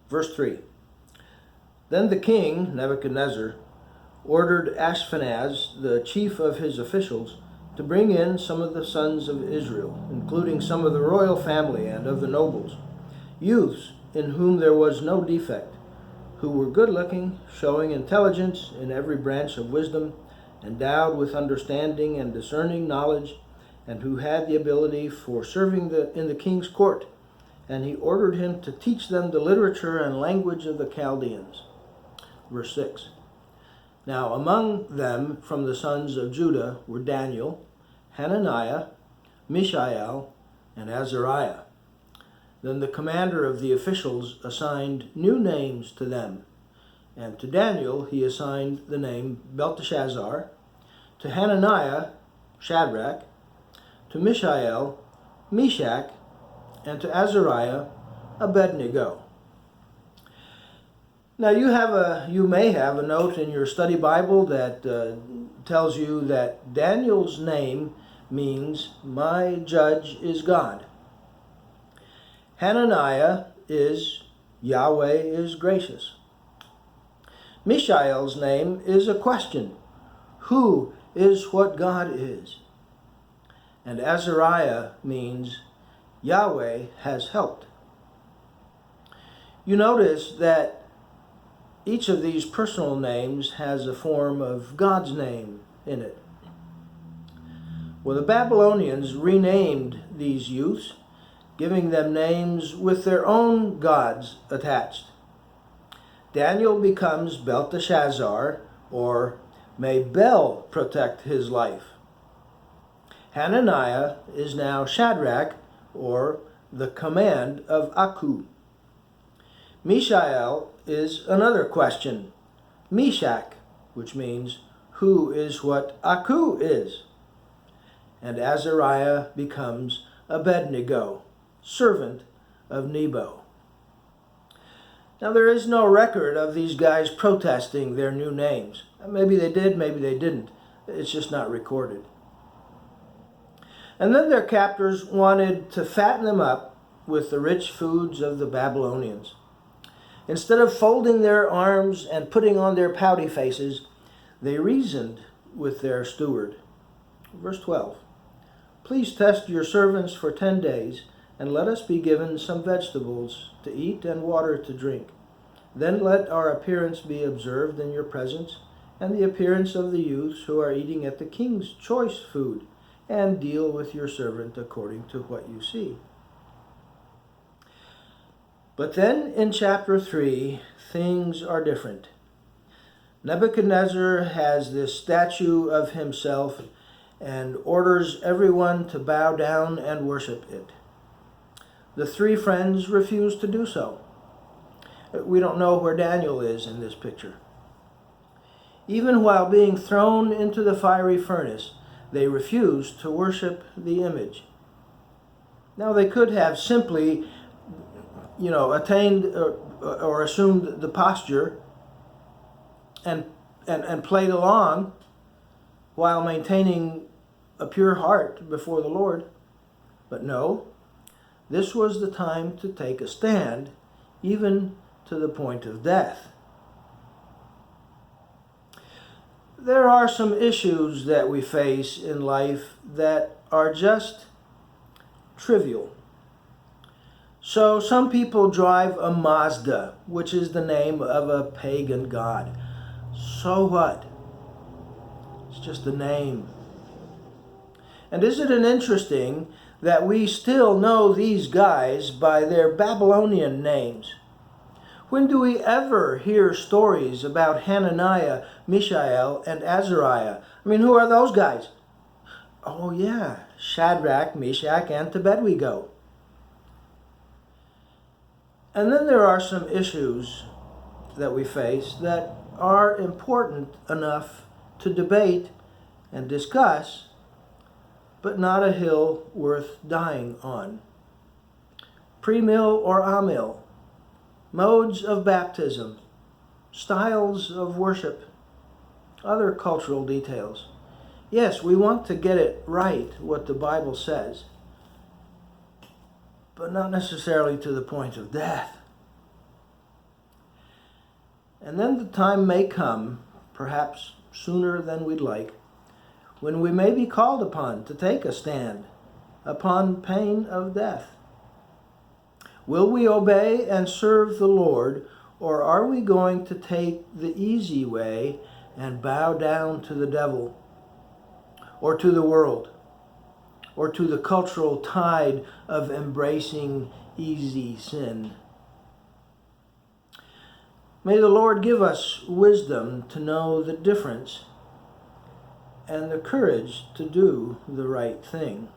Verse 3. Then the king, Nebuchadnezzar, ordered Ashpenaz, the chief of his officials, to bring in some of the sons of Israel, including some of the royal family and of the nobles, youths in whom there was no defect, who were good-looking, showing intelligence in every branch of wisdom, endowed with understanding and discerning knowledge, and who had the ability for serving in the king's court. And he ordered him to teach them the literature and language of the Chaldeans. Verse 6. Now among them from the sons of Judah were Daniel, Hananiah, Mishael, and Azariah. Then the commander of the officials assigned new names to them. And to Daniel he assigned the name Belteshazzar, to Hananiah, Shadrach, to Mishael, Meshach, and to Azariah, Abednego. Now you may have a note in your study Bible that tells you that Daniel's name means my judge is God. Hananiah is Yahweh is gracious. Mishael's name is a question. Who is what God is? And Azariah means Yahweh has helped. You notice that each of these personal names has a form of God's name in it. Well, the Babylonians renamed these youths, giving them names with their own gods attached. Daniel becomes Belteshazzar, or may Bel protect his life. Hananiah is now Shadrach, or the command of Aku. Mishael is another question, Meshach, which means who is what Aku is. And Azariah becomes Abednego, servant of Nebo. Now there is no record of these guys protesting their new names. Maybe they did, maybe they didn't. It's just not recorded. And then their captors wanted to fatten them up with the rich foods of the Babylonians. Instead of folding their arms and putting on their pouty faces, they reasoned with their steward. Verse 12. Please test your servants for 10 days, and let us be given some vegetables to eat and water to drink. Then let our appearance be observed in your presence, and the appearance of the youths who are eating at the king's choice food, and deal with your servant according to what you see. But then in chapter 3, things are different. Nebuchadnezzar has this statue of himself and orders everyone to bow down and worship it. The three friends refuse to do so. We don't know where Daniel is in this picture. Even while being thrown into the fiery furnace, they refuse to worship the image. Now they could have simply, attained or assumed the posture and played along while maintaining a pure heart before the Lord. But no, this was the time to take a stand, even to the point of death. There are some issues that we face in life that are just trivial. So some people drive a Mazda, which is the name of a pagan god. So what? It's just a name. And isn't it interesting that we still know these guys by their Babylonian names? When do we ever hear stories about Hananiah, Mishael, and Azariah? Who are those guys? Oh yeah, Shadrach, Meshach, and Abednego. And then there are some issues that we face that are important enough to debate and discuss, but not a hill worth dying on. Pre-mill or amill, modes of baptism, styles of worship, other cultural details. Yes, we want to get it right, what the Bible says, but not necessarily to the point of death. And then the time may come, perhaps sooner than we'd like, when we may be called upon to take a stand upon pain of death. Will we obey and serve the Lord, or are we going to take the easy way and bow down to the devil, or to the world, or to the cultural tide of embracing easy sin? May the Lord give us wisdom to know the difference and the courage to do the right thing.